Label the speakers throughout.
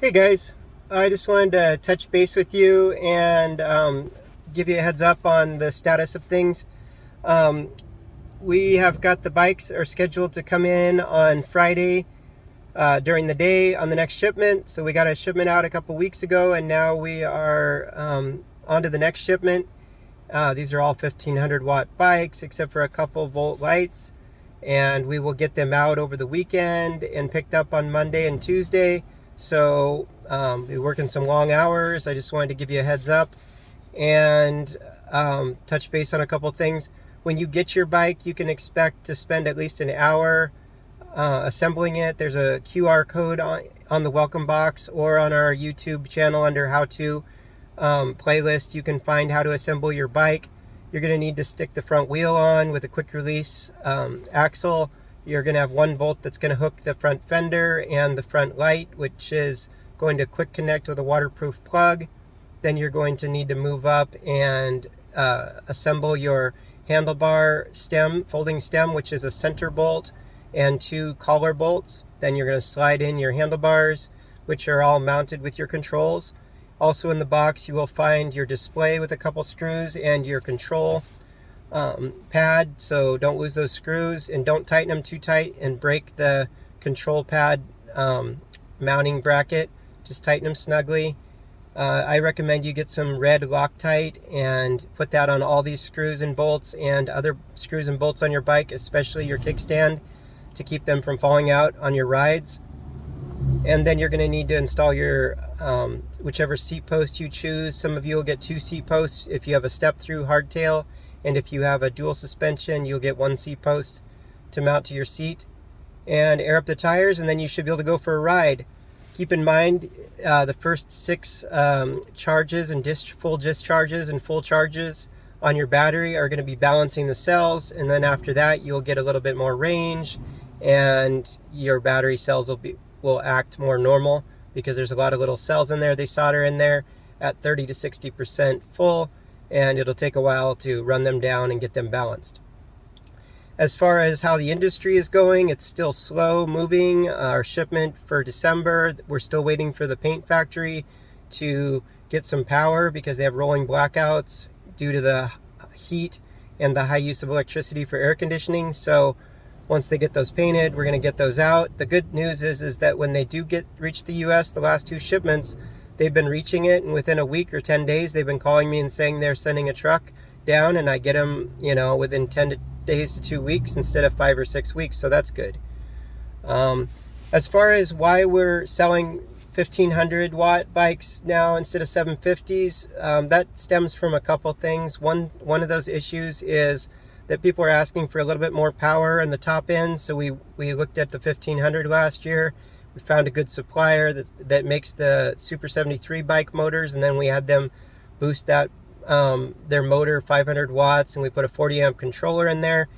Speaker 1: Hey guys, I just wanted to touch base with you and give you a heads up on the status of things. Um, we have got the bikes are scheduled to come in on Friday during the day on the next shipment. So we got a shipment out a couple weeks ago, and now we are on to the next shipment. These are all 1500 watt bikes except for a couple volt lights, and we will get them out over the weekend and picked up on Monday and Tuesday. So we're working some long hours. I just wanted to give you a heads up and touch base on a couple things. When you get your bike, you can expect to spend at least an hour assembling it. There's a QR code on the welcome box or on our YouTube channel under how to playlist. You can find how to assemble your bike. You're going to need to stick the front wheel on with a quick release axle. You're going to have 1 volt that's going to hook the front fender and the front light, which is going to quick connect with a waterproof plug. Then you're going to need to move up and assemble your handlebar stem, folding stem, which is a center bolt and 2 collar bolts. Then you're going to slide in your handlebars, which are all mounted with your controls. Also in the box, you will find your display with a couple screws and your control pad. So don't lose those screws and don't tighten them too tight and break the control pad mounting bracket. Just tighten them snugly. I recommend you get some red Loctite and put that on all these screws and bolts and other screws and bolts on your bike, especially your kickstand, to keep them from falling out on your rides. And then you're going to need to install your whichever seat post you choose. Some of you will get 2 seat posts if you have a step-through hardtail, and if you have a dual suspension, you'll get 1 seat post to mount to your seat. And air up the tires, and then you should be able to go for a ride. Keep in mind the first 6 charges and full discharges and full charges on your battery are going to be balancing the cells, and then after that you'll get a little bit more range and your battery cells will act more normal because there's a lot of little cells in there. They solder in there at 30 to 60% full, and it'll take a while to run them down and get them balanced. As far as how the industry is going, it's still slow moving. Our shipment for December, we're still waiting for the paint factory to get some power because they have rolling blackouts due to the heat and the high use of electricity for air conditioning. So once they get those painted, we're going to get those out. The good news is that when they do reach the US, the last 2 shipments, they've been reaching it, and within a week or 10 days, they've been calling me and saying they're sending a truck down, and I get them, within 10 days to 2 weeks instead of 5 or 6 weeks. So that's good. As far as why we're selling 1500 watt bikes now instead of 750s, that stems from a couple things. One of those issues is that people are asking for a little bit more power in the top end. So we looked at the 1500 last year. We found a good supplier that makes the Super 73 bike motors, and then we had them boost that their motor 500 watts, and we put a 40 amp controller in there.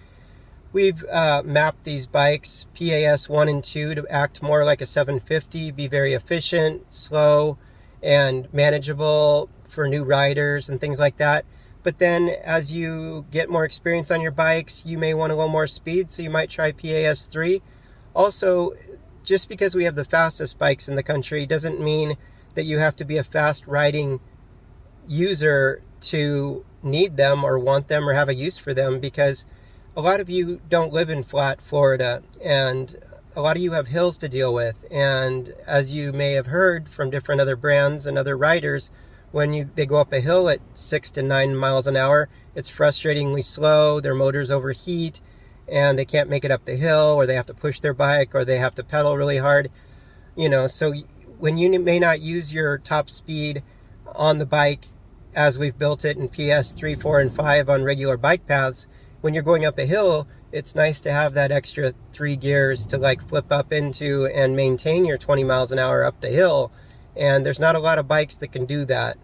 Speaker 1: We've mapped these bikes PAS 1 and 2 to act more like a 750, be very efficient, slow, and manageable for new riders and things like that. But then as you get more experience on your bikes, you may want a little more speed, so you might try PAS 3. Also, just because we have the fastest bikes in the country doesn't mean that you have to be a fast riding user to need them or want them or have a use for them, because a lot of you don't live in flat Florida, and a lot of you have hills to deal with. And as you may have heard from different other brands and other riders, when they go up a hill at 6 to 9 miles an hour, it's frustratingly slow. Their motors overheat and they can't make it up the hill, or they have to push their bike, or they have to pedal really hard. So when you may not use your top speed on the bike as we've built it in PS 3, 4, and 5 on regular bike paths, when you're going up a hill, it's nice to have that extra 3 gears to flip up into and maintain your 20 miles an hour up the hill. And there's not a lot of bikes that can do that.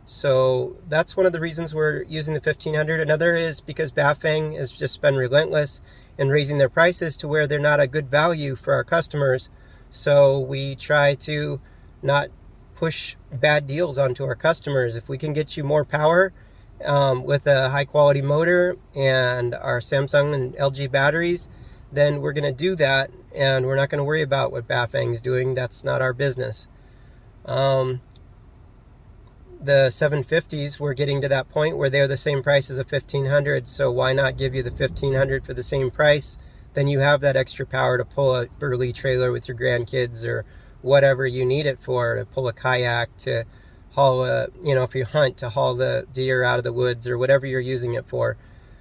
Speaker 1: So that's one of the reasons we're using the 1500. Another is because Bafang has just been relentless in raising their prices to where they're not a good value for our customers. So we try to not push bad deals onto our customers. If we can get you more power with a high quality motor and our Samsung and LG batteries, then we're going to do that, and we're not going to worry about what Bafang's doing. That's not our business. The 750s, we're getting to that point where they're the same price as a 1500, so why not give you the 1500 for the same price? Then you have that extra power to pull a burly trailer with your grandkids or whatever you need it for, to pull a kayak, to haul if you hunt, to haul the deer out of the woods or whatever you're using it for.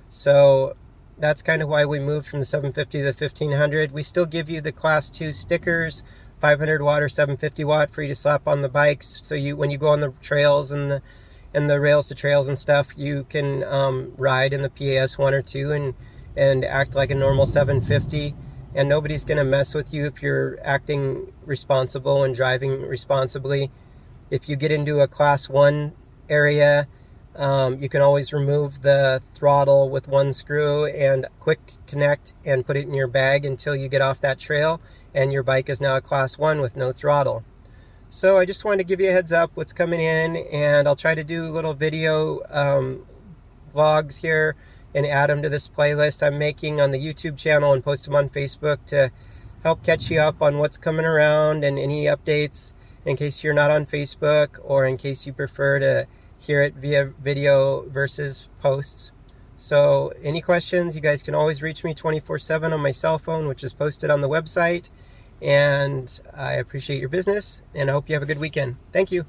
Speaker 1: So that's kind of why we moved from the 750 to the 1500. We still give you the class 2 stickers, 500 watt or 750 watt, for you to slap on the bikes. So when you go on the trails and the rails to trails and stuff, you can ride in the PAS 1 or 2 and act like a normal 750. And nobody's going to mess with you if you're acting responsible and driving responsibly. If you get into a class 1 area, you can always remove the throttle with one screw and quick connect and put it in your bag until you get off that trail, and your bike is now a class 1 with no throttle. So I just wanted to give you a heads up what's coming in, and I'll try to do little video vlogs here and add them to this playlist I'm making on the YouTube channel and post them on Facebook to help catch you up on what's coming around and any updates, in case you're not on Facebook, or in case you prefer to hear it via video versus posts. So any questions, you guys can always reach me 24/7 on my cell phone, which is posted on the website. And I appreciate your business, and I hope you have a good weekend. Thank you.